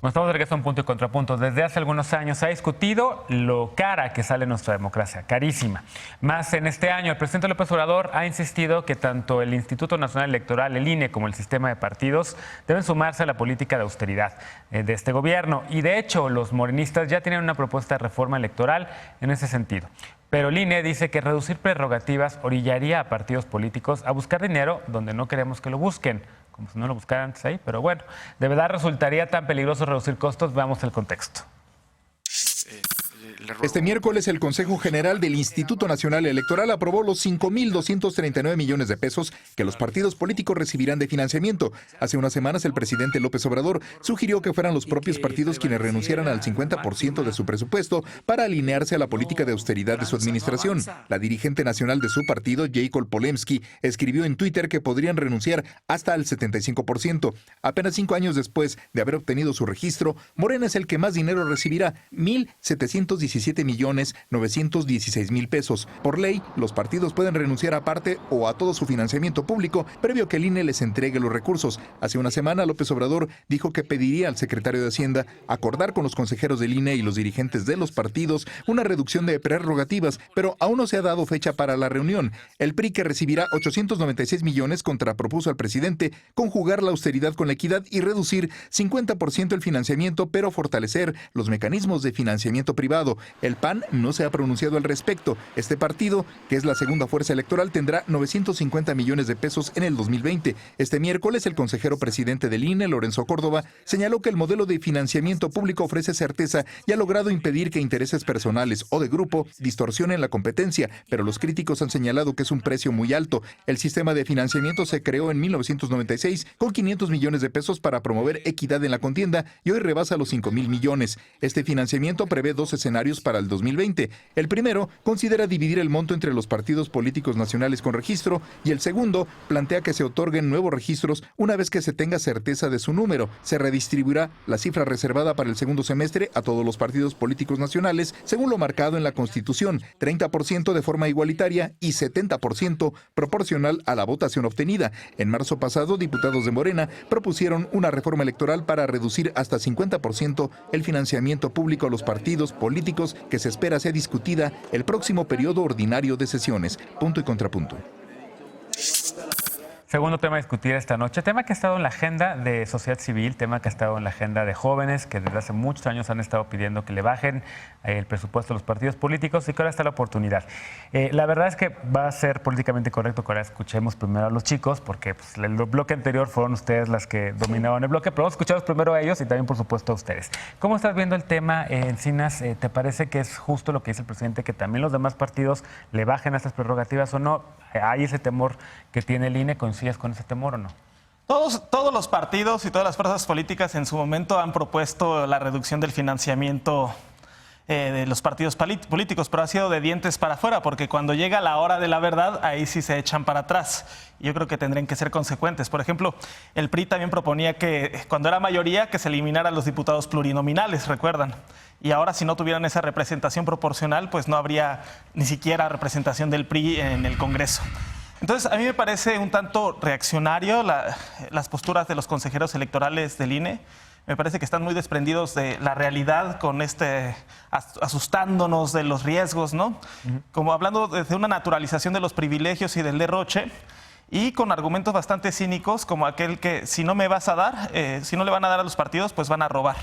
Bueno, estamos de regreso a un punto y contrapunto. Desde hace algunos años se ha discutido lo cara que sale nuestra democracia, carísima. Más en este año, el presidente López Obrador ha insistido que tanto el Instituto Nacional Electoral, el INE, como el sistema de partidos deben sumarse a la política de austeridad de este gobierno. Y de hecho, los morenistas ya tienen una propuesta de reforma electoral en ese sentido. Pero el INE dice que reducir prerrogativas orillaría a partidos políticos a buscar dinero donde no queremos que lo busquen, como si no lo buscaran antes ahí, pero bueno, ¿de verdad resultaría tan peligroso reducir costos? Veamos el contexto. Este miércoles el Consejo General del Instituto Nacional Electoral aprobó los 5.239 millones de pesos que los partidos políticos recibirán de financiamiento. Hace unas semanas el presidente López Obrador sugirió que fueran los propios partidos quienes renunciaran al 50% de su presupuesto para alinearse a la política de austeridad de su administración. La dirigente nacional de su partido, Jacob Polemski, escribió en Twitter que podrían renunciar hasta al 75%. Apenas 5 años después de haber obtenido su registro, Morena es el que más dinero recibirá, 1,717,916,000 pesos. Por ley, los partidos pueden renunciar a parte o a todo su financiamiento público previo a que el INE les entregue los recursos. Hace una semana, López Obrador dijo que pediría al secretario de Hacienda acordar con los consejeros del INE y los dirigentes de los partidos una reducción de prerrogativas, pero aún no se ha dado fecha para la reunión. El PRI, que recibirá 896 millones, contrapropuso al presidente conjugar la austeridad con la equidad y reducir 50% el financiamiento, pero fortalecer los mecanismos de financiamiento privado. El PAN no se ha pronunciado al respecto. Este partido, que es la segunda fuerza electoral, tendrá 950 millones de pesos en el 2020. Este miércoles, el consejero presidente del INE, Lorenzo Córdoba, señaló que el modelo de financiamiento público ofrece certeza y ha logrado impedir que intereses personales o de grupo distorsionen la competencia, pero los críticos han señalado que es un precio muy alto. El sistema de financiamiento se creó en 1996 con 500 millones de pesos para promover equidad en la contienda y hoy rebasa los 5,000 millones. Este financiamiento prevé dos escenarios para el 2020. El primero considera dividir el monto entre los partidos políticos nacionales con registro y el segundo plantea que se otorguen nuevos registros una vez que se tenga certeza de su número. Se redistribuirá la cifra reservada para el segundo semestre a todos los partidos políticos nacionales según lo marcado en la Constitución, 30% de forma igualitaria y 70% proporcional a la votación obtenida. En marzo pasado, diputados de Morena propusieron una reforma electoral para reducir hasta 50% el financiamiento público a los partidos políticos que se espera sea discutida el próximo periodo ordinario de sesiones. Punto y contrapunto. Segundo tema a discutir esta noche, tema que ha estado en la agenda de sociedad civil, tema que ha estado en la agenda de jóvenes que desde hace muchos años han estado pidiendo que le bajen el presupuesto a los partidos políticos y que ahora está la oportunidad. La verdad es que va a ser políticamente correcto que ahora escuchemos primero a los chicos, porque pues, el bloque anterior fueron ustedes las que dominaban el bloque, pero vamos a escucharlos primero a ellos y también, por supuesto, a ustedes. ¿Cómo estás viendo el tema, Encinas? ¿Te parece que es justo lo que dice el presidente, que también los demás partidos le bajen a estas prerrogativas o no? ¿Hay ese temor que tiene el INE? ¿Coincides con ese temor o no? Todos los partidos y todas las fuerzas políticas en su momento han propuesto la reducción del financiamiento de los partidos políticos, pero ha sido de dientes para afuera, porque cuando llega la hora de la verdad, ahí sí se echan para atrás. Yo creo que tendrían que ser consecuentes. Por ejemplo, el PRI también proponía que cuando era mayoría, que se eliminaran los diputados plurinominales, ¿recuerdan? Y ahora, si no tuvieran esa representación proporcional, pues no habría ni siquiera representación del PRI en el Congreso. Entonces, a mí me parece un tanto reaccionario las posturas de los consejeros electorales del INE. Me parece que están muy desprendidos de la realidad con asustándonos de los riesgos, ¿no? Como hablando de una naturalización de los privilegios y del derroche, y con argumentos bastante cínicos como aquel que si no me vas a dar, si no le van a dar a los partidos, pues van a robar.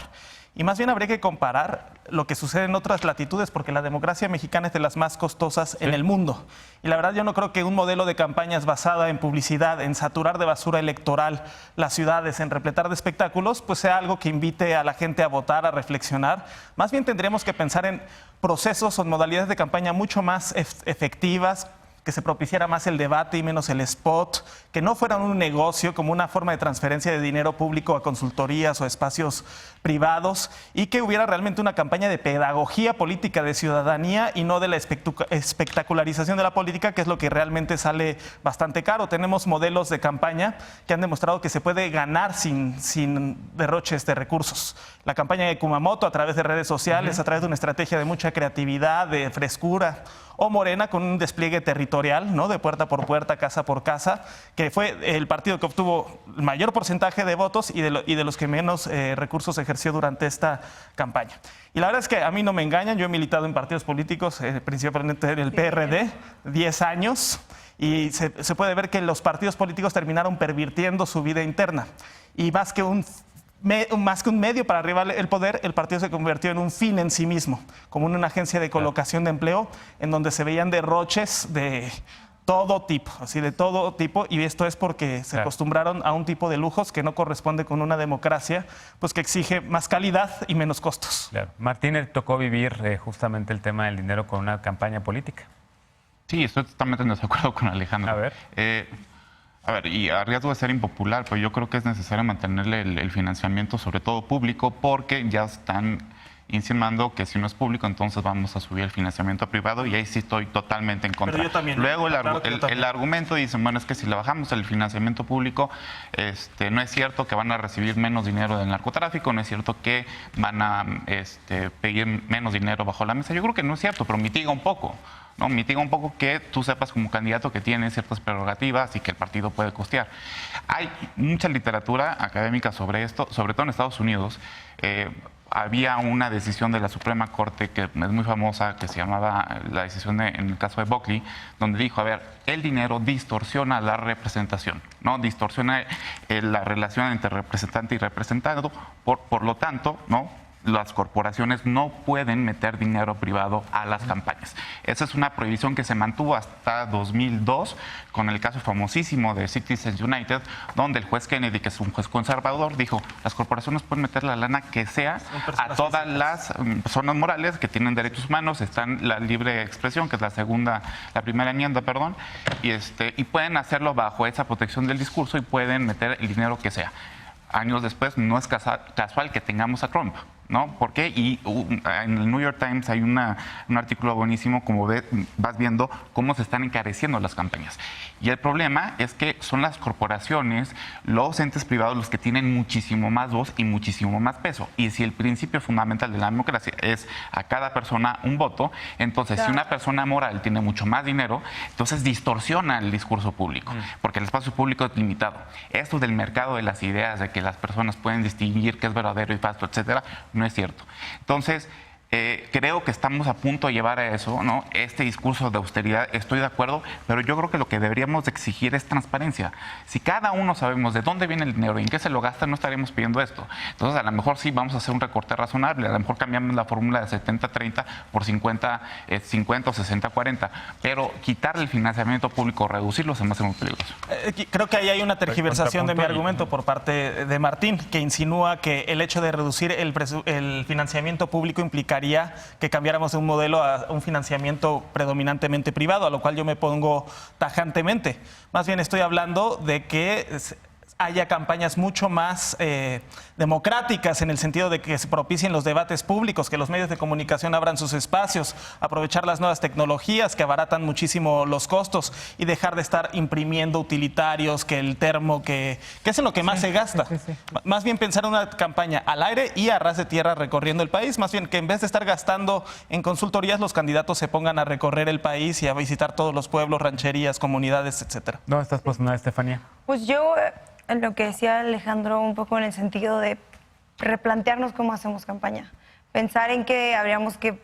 Y más bien habría que comparar lo que sucede en otras latitudes, porque la democracia mexicana es de las más costosas en el mundo. Y la verdad, yo no creo que un modelo de campañas basada en publicidad, en saturar de basura electoral las ciudades, en repletar de espectáculos, pues sea algo que invite a la gente a votar, a reflexionar. Más bien tendríamos que pensar en procesos o modalidades de campaña mucho más efectivas, que se propiciara más el debate y menos el spot, que no fueran un negocio como una forma de transferencia de dinero público a consultorías o espacios privados, y que hubiera realmente una campaña de pedagogía política, de ciudadanía, y no de la espectacularización de la política, que es lo que realmente sale bastante caro. Tenemos modelos de campaña que han demostrado que se puede ganar sin derroches de recursos. La campaña de Kumamoto a través de redes sociales, a través de una estrategia de mucha creatividad, de frescura, o Morena con un despliegue territorial, ¿no? De puerta por puerta, casa por casa, que fue el partido que obtuvo el mayor porcentaje de votos y de los que menos recursos ejerció durante esta campaña. Y la verdad es que a mí no me engañan, yo he militado en partidos políticos, principalmente en el PRD, 10 años, y se puede ver que los partidos políticos terminaron pervirtiendo su vida interna. Y más que un medio para arribar el poder, el partido se convirtió en un fin en sí mismo, como en una agencia de colocación de empleo, en donde se veían derroches de todo tipo, así de todo tipo, y esto es porque se acostumbraron a un tipo de lujos que no corresponde con una democracia, pues que exige más calidad y menos costos. Claro. Martín, le tocó vivir justamente el tema del dinero con una campaña política. Sí, estoy totalmente en desacuerdo con Alejandro. A ver, y a riesgo de ser impopular, pues yo creo que es necesario mantenerle el financiamiento, sobre todo público, porque ya están insinuando que si no es público, entonces vamos a subir el financiamiento privado, y ahí sí estoy totalmente en contra. Pero yo también. Luego Claro que yo también. el argumento dicen, bueno, es que si le bajamos el financiamiento público, no es cierto que van a recibir menos dinero del narcotráfico, no es cierto que van a pedir menos dinero bajo la mesa. Yo creo que no es cierto, pero mitiga un poco. ¿No? Mitiga un poco que tú sepas como candidato que tiene ciertas prerrogativas y que el partido puede costear. Hay mucha literatura académica sobre esto, sobre todo en Estados Unidos. Había una decisión de la Suprema Corte que es muy famosa, que se llamaba la decisión en el caso de Buckley, donde dijo, a ver, el dinero distorsiona la representación, ¿no? Distorsiona la relación entre representante y representado, por lo tanto, ¿no? Las corporaciones no pueden meter dinero privado a las campañas. Esa es una prohibición que se mantuvo hasta 2002 con el caso famosísimo de Citizens United, donde el juez Kennedy, que es un juez conservador, dijo, las corporaciones pueden meter la lana que sea a todas las personas morales que tienen derechos humanos, están la libre expresión, que es la primera enmienda, perdón, y pueden hacerlo bajo esa protección del discurso y pueden meter el dinero que sea. Años después, no es casual que tengamos a Trump, ¿no? ¿Por qué? Y en el New York Times hay un artículo buenísimo, como vas viendo cómo se están encareciendo las campañas. Y el problema es que son las corporaciones, los entes privados, los que tienen muchísimo más voz y muchísimo más peso. Y si el principio fundamental de la democracia es a cada persona un voto, entonces si una persona moral tiene mucho más dinero, entonces distorsiona el discurso público, porque el espacio público es limitado. Esto del mercado de las ideas, de que las personas pueden distinguir qué es verdadero y falso, etcétera, no es cierto. Entonces, creo que estamos a punto de llevar a eso, ¿no? Este discurso de austeridad, estoy de acuerdo, pero yo creo que lo que deberíamos exigir es transparencia. Si cada uno sabemos de dónde viene el dinero y en qué se lo gasta, no estaríamos pidiendo esto. Entonces, a lo mejor sí vamos a hacer un recorte razonable, a lo mejor cambiamos la fórmula de 70-30 por 50 o 60-40, pero quitarle el financiamiento público, reducirlo, se me hace muy peligroso. Creo que ahí hay una tergiversación de mi argumento por parte de Martín, que insinúa que el hecho de reducir el financiamiento público implicaría que cambiáramos de un modelo a un financiamiento predominantemente privado, a lo cual yo me opongo tajantemente. Más bien estoy hablando de que haya campañas mucho más democráticas, en el sentido de que se propicien los debates públicos, que los medios de comunicación abran sus espacios, aprovechar las nuevas tecnologías que abaratan muchísimo los costos y dejar de estar imprimiendo utilitarios, que el termo, que es en lo que más se gasta. Más bien pensar una campaña al aire y a ras de tierra recorriendo el país, más bien que en vez de estar gastando en consultorías, los candidatos se pongan a recorrer el país y a visitar todos los pueblos, rancherías, comunidades, etcétera. ¿Dónde estás posicionada, Estefanía? Pues yo, en lo que decía Alejandro, un poco en el sentido de replantearnos cómo hacemos campaña. Pensar en que habríamos que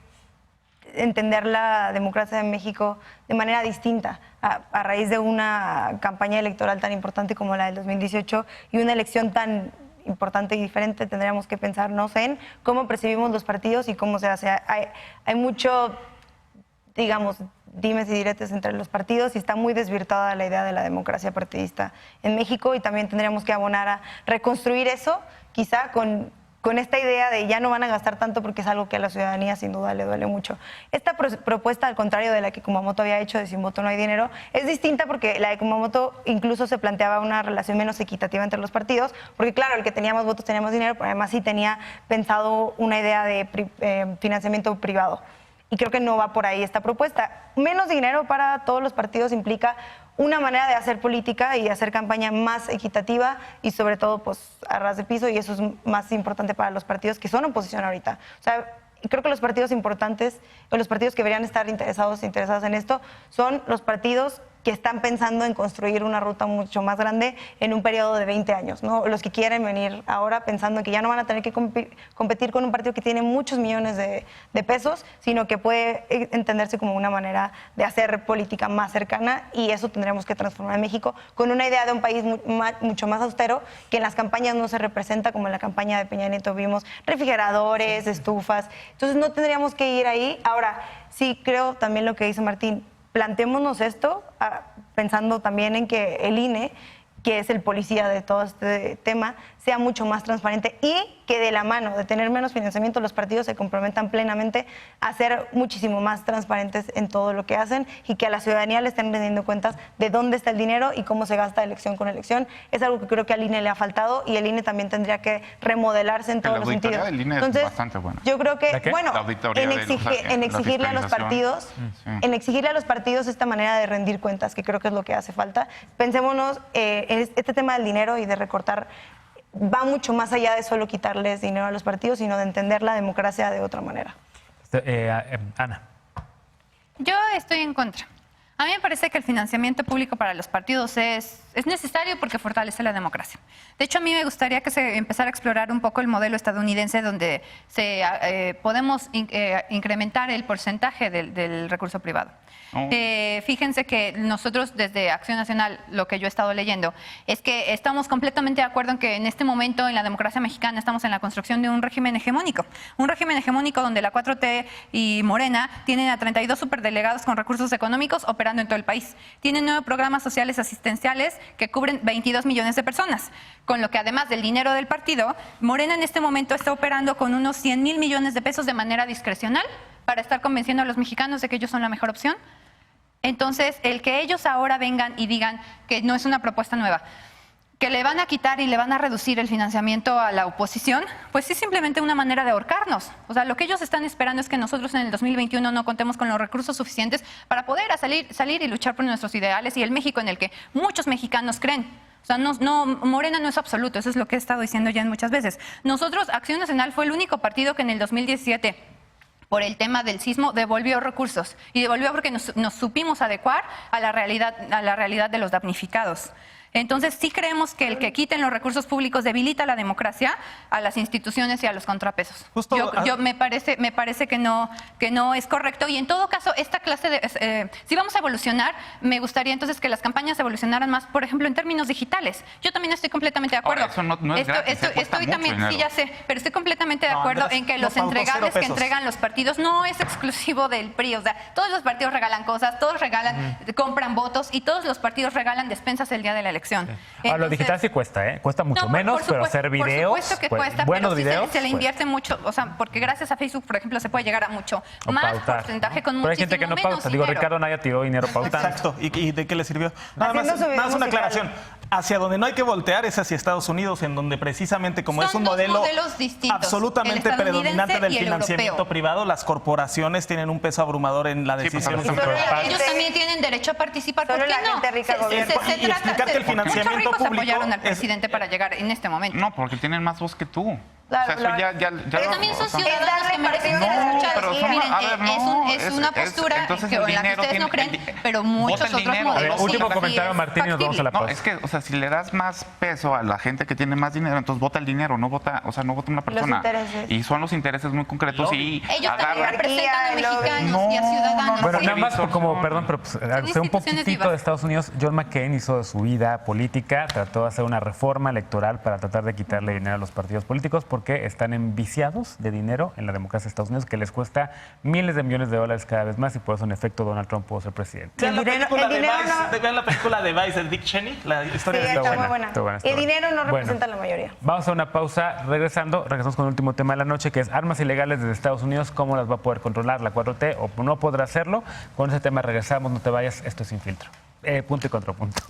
entender la democracia de México de manera distinta a raíz de una campaña electoral tan importante como la del 2018 y una elección tan importante y diferente. Tendríamos que pensarnos en cómo percibimos los partidos y cómo se hace. Hay mucho, digamos, dimes y diretes entre los partidos y está muy desvirtuada la idea de la democracia partidista en México, y también tendríamos que abonar a reconstruir eso, quizá con esta idea de ya no van a gastar tanto, porque es algo que a la ciudadanía sin duda le duele mucho. Esta propuesta, al contrario de la que Kumamoto había hecho de sin voto no hay dinero, es distinta porque la de Kumamoto incluso se planteaba una relación menos equitativa entre los partidos, porque claro, el que tenía más votos tenía más dinero, pero además sí tenía pensado una idea de financiamiento privado. Y creo que no va por ahí esta propuesta. Menos dinero para todos los partidos implica una manera de hacer política y de hacer campaña más equitativa y sobre todo pues a ras de piso, y eso es más importante para los partidos que son oposición ahorita. O sea, creo que los partidos importantes, o los partidos que deberían estar interesadas en esto, son los partidos que están pensando en construir una ruta mucho más grande en un periodo de 20 años, ¿no? Los que quieren venir ahora pensando que ya no van a tener que competir con un partido que tiene muchos millones de pesos, sino que puede entenderse como una manera de hacer política más cercana, y eso tendremos que transformar en México con una idea de un país mucho más austero, que en las campañas no se representa, como en la campaña de Peña Nieto vimos refrigeradores, estufas. Entonces no tendríamos que ir ahí. Ahora, sí creo también lo que dice Martín, planteémonos esto pensando también en que el INE, que es el policía de todo este tema, sea mucho más transparente, y que de la mano de tener menos financiamiento los partidos se comprometan plenamente a ser muchísimo más transparentes en todo lo que hacen, y que a la ciudadanía le estén rendiendo cuentas de dónde está el dinero y cómo se gasta elección con elección. Es algo que creo que al INE le ha faltado, y el INE también tendría que remodelarse en todos los sentidos. La auditoría del INE Entonces, es bastante buena. yo creo que, bueno, La auditoría en exigirle a los partidos, en exigirle a los partidos esta manera de rendir cuentas, que creo que es lo que hace falta. Pensémonos, este tema del dinero y de recortar va mucho más allá de solo quitarles dinero a los partidos, sino de entender la democracia de otra manera. Ana. Yo estoy en contra. A mí me parece que el financiamiento público para los partidos es necesario porque fortalece la democracia. De hecho, a mí me gustaría que se empezara a explorar un poco el modelo estadounidense, donde podemos incrementar el porcentaje del recurso privado. Fíjense que nosotros desde Acción Nacional, lo que yo he estado leyendo, es que estamos completamente de acuerdo en que en este momento en la democracia mexicana estamos en la construcción de un régimen hegemónico donde la 4T y Morena tienen a 32 superdelegados con recursos económicos operando en todo el país. Tienen 9 programas sociales asistenciales que cubren 22 millones de personas, con lo que además del dinero del partido, Morena en este momento está operando con unos 100,000 millones de pesos de manera discrecional para estar convenciendo a los mexicanos de que ellos son la mejor opción. Entonces, el que ellos ahora vengan y digan que no es una propuesta nueva, que le van a quitar y le van a reducir el financiamiento a la oposición, pues es simplemente una manera de ahorcarnos. O sea, lo que ellos están esperando es que nosotros en el 2021 no contemos con los recursos suficientes para poder salir y luchar por nuestros ideales y el México en el que muchos mexicanos creen. O sea, Morena no es absoluto, eso es lo que he estado diciendo ya muchas veces. Nosotros, Acción Nacional, fue el único partido que en el 2017... por el tema del sismo, devolvió recursos. Y devolvió porque nos supimos adecuar a la realidad de los damnificados. Entonces, sí creemos que el que quiten los recursos públicos debilita la democracia, a las instituciones y a los contrapesos. Me parece que no es correcto. Y en todo caso, esta clase de... si vamos a evolucionar, me gustaría entonces que las campañas evolucionaran más, por ejemplo, en términos digitales. Yo también estoy completamente de acuerdo. Ahora, eso no es gratis, estoy también, sí, ya sé, pero estoy completamente de acuerdo en que los entregables que entregan los partidos no es exclusivo del PRI. O sea, todos los partidos regalan cosas, todos compran votos, y todos los partidos regalan despensas el día de la elección. Ahora, lo digital sí cuesta, ¿eh? Cuesta mucho menos, pero hacer videos, por supuesto que cuesta, buenos pero videos, se le invierte mucho, o sea, porque gracias a Facebook, por ejemplo, se puede llegar a mucho más porcentaje con muchísimo menos. Pero hay gente que no pauta. Digo, Ricardo Naya tiró dinero pautando. Exacto. ¿Y de qué le sirvió? Nada más una aclaración. Hacia donde no hay que voltear es hacia Estados Unidos, en donde precisamente como es un modelo absolutamente predominante del financiamiento privado, las corporaciones tienen un peso abrumador en la decisión. Ellos también tienen derecho a participar. ¿Por qué no? Y explicar que el financiamiento público apoyaron al presidente para llegar en este momento. No, porque tienen más voz que tú. Claro, o sea, eso ya pero también son ciudadanos que merecen ser escuchados. Miren, es una postura en la que ustedes no creen, pero muchos otros modelos. A ver, último comentario, Martín, y nos vamos a la pausa. No, es que, o sea, si le das más peso a la gente que tiene más dinero, entonces vota el dinero, no vota una persona. Y son los intereses muy concretos. Y ellos también representan a mexicanos y a ciudadanos. Bueno, nada más como, perdón, pero un poquitito de Estados Unidos. John McCain hizo de su vida política, trató de hacer una reforma electoral para tratar de quitarle dinero a los partidos políticos, porque están enviciados de dinero en la democracia de Estados Unidos, que les cuesta miles de millones de dólares cada vez más, y por eso en efecto Donald Trump pudo ser presidente. Vean la película de Vice de Dick Cheney, la historia de está muy buena. El dinero no representa la mayoría. Vamos a una pausa. Regresamos con el último tema de la noche, que es armas ilegales desde Estados Unidos, cómo las va a poder controlar la 4T o no podrá hacerlo. Con ese tema regresamos, no te vayas, esto es Sin Filtro. Punto y contrapunto.